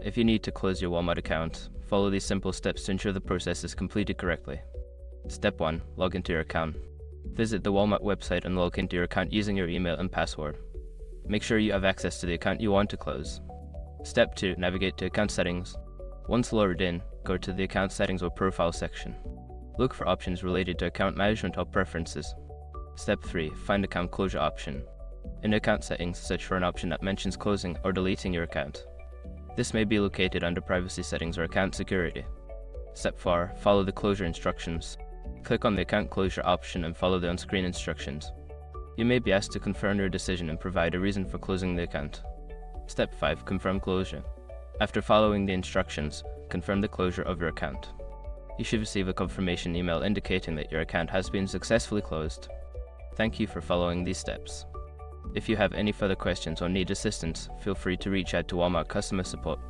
If you need to close your Walmart account, follow these simple steps to ensure the process is completed correctly. Step 1. Log into your account. Visit the Walmart website and log into your account using your email and password. Make sure you have access to the account you want to close. Step 2. Navigate to Account Settings. Once logged in, go to the Account Settings or Profile section. Look for options related to account management or preferences. Step 3. Find Account Closure option. In Account Settings, search for an option that mentions closing or deleting your account. This may be located under Privacy Settings or Account Security. Step 4. Follow the closure instructions. Click on the Account Closure option and follow the on-screen instructions. You may be asked to confirm your decision and provide a reason for closing the account. Step 5. Confirm closure. After following the instructions, confirm the closure of your account. You should receive a confirmation email indicating that your account has been successfully closed. Thank you for following these steps. If you have any further questions or need assistance, feel free to reach out to Walmart customer support.